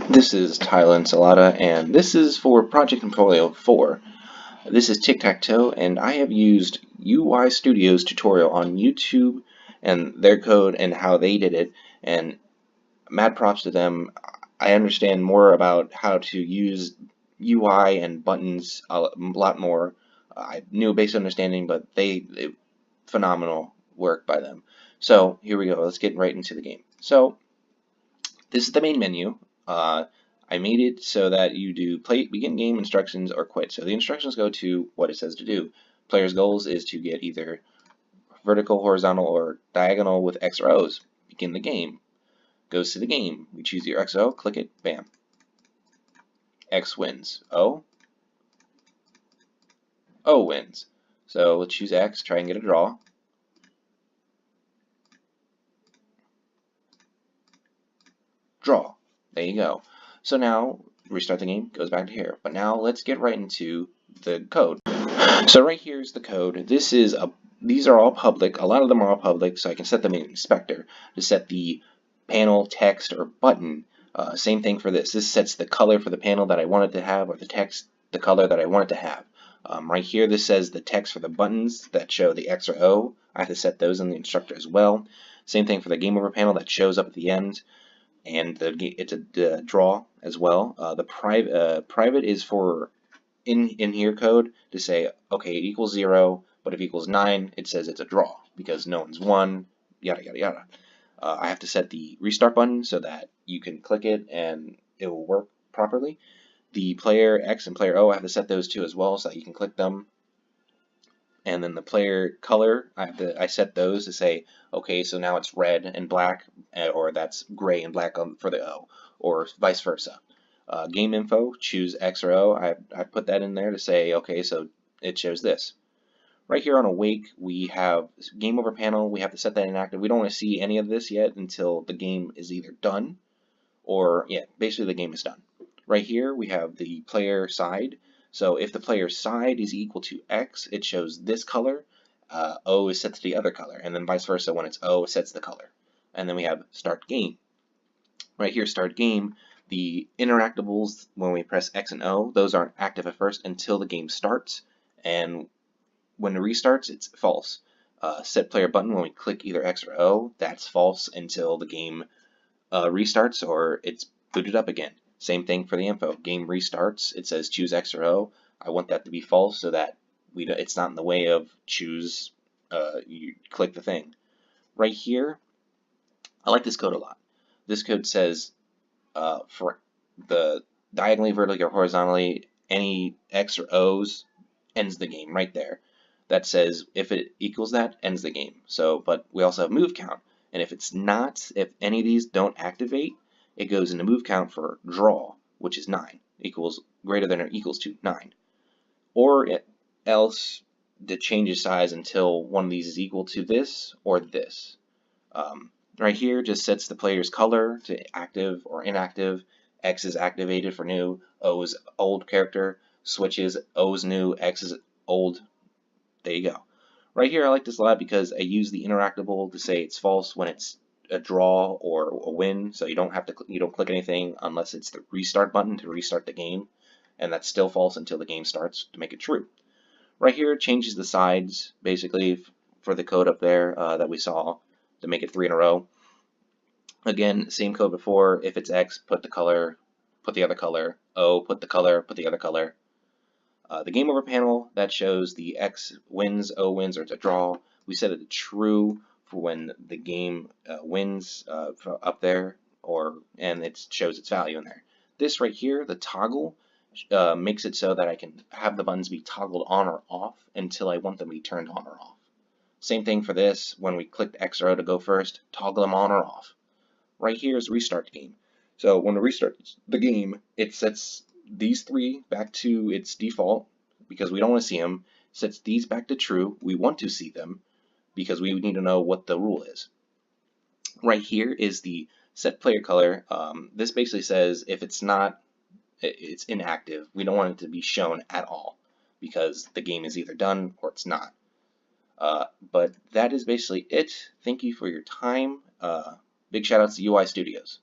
This is Linsalata, and this is for Project Portfolio 4. This is TicTacToe, and I have used UI Studio's tutorial on YouTube and their code and how they did it, and mad props to them. I understand more about how to use UI and buttons a lot more. I knew a basic understanding, but phenomenal work by them. So here we go. Let's get right into the game. So this is the main menu. I made it so that you do play, begin game, instructions, or quit. So the instructions go to what it says to do. Player's goals is to get either vertical, horizontal, or diagonal with X or O's. Begin the game. Goes to the game. We choose your X or O, click it, bam. X wins. O wins. So let's choose X, try and get a draw. Draw. There you go. So now, restart the game, goes back to here. But now let's get right into the code. So right here is the code. These are all public. A lot of them are all public, so I can set them in Inspector to set the panel, text, or button. Same thing for this. This sets the color for the panel that I wanted to have, or the text, the color that I want it to have. Right here, this says the text for the buttons that show the X or O. I have to set those in the instructor as well. Same thing for the game over panel that shows up at the end, and it's a draw as well. The private is for in here code to say, okay, it equals 0, but if it equals 9, it says it's a draw because no one's won, yada yada yada. I have to set the restart button so that you can click it and it will work properly. The player X and player O, I have to set those too as well so that you can click them. And then the player color, I set those to say, okay, so now it's red and black, or that's gray and black for the O, or vice versa. Game info, choose X or O. I put that in there to say, okay, so it shows this. Right here on Awake, we have game over panel. We have to set that inactive. We don't want to see any of this yet until the game is either done or, yeah, basically the game is done. Right here, we have the player side. So if the player side is equal to X, it shows this color. O is set to the other color, and then vice versa. When it's O, it sets the color. And then we have start game. Right here, start game. The interactables, when we press X and O, those aren't active at first until the game starts, and when it restarts, it's false. Set player button, when we click either X or O, that's false until the game restarts or it's booted up again. Same thing for the info. Game restarts, it says choose X or O. I want that to be false so that it's not in the way of choose, you click the thing. Right here, I like this code a lot. This code says for the diagonally, vertically, or horizontally, any X or O's ends the game right there. That says if it equals that, ends the game. So, but we also have move count, and if it's not, if any of these don't activate, it goes into move count for draw, which is 9, equals greater than or equals to 9, or else it changes size until one of these is equal to this or this. Right here just sets the player's color to active or inactive. X is activated for new, O is old character, switches, O is new, X is old. There you go. Right here I like this a lot because I use the interactable to say it's false when it's a draw or a win, so you don't click anything unless it's the restart button to restart the game, and that's still false until the game starts to make it true. Right here it changes the sides basically for the code up there that we saw to make it 3 in a row. Again, same code before. If it's X, put the color, put the other color. O, put the color, put the other color. The game over panel, that shows the X wins, O wins, or it's a draw. We set it to true for when the game wins up there, and it shows its value in there. This right here, the toggle, makes it so that I can have the buttons be toggled on or off until I want them to be turned on or off. Same thing for this. When we clicked X or O to go first, toggle them on or off. Right here is restart the game. So when we restart the game, it sets these 3 back to its default because we don't want to see them. Sets these back to true. We want to see them because we need to know what the rule is. Right here is the set player color. This basically says if it's not, it's inactive. We don't want it to be shown at all because the game is either done or it's not. But that is basically it. Thank you for your time. Big shout outs to UI Studios.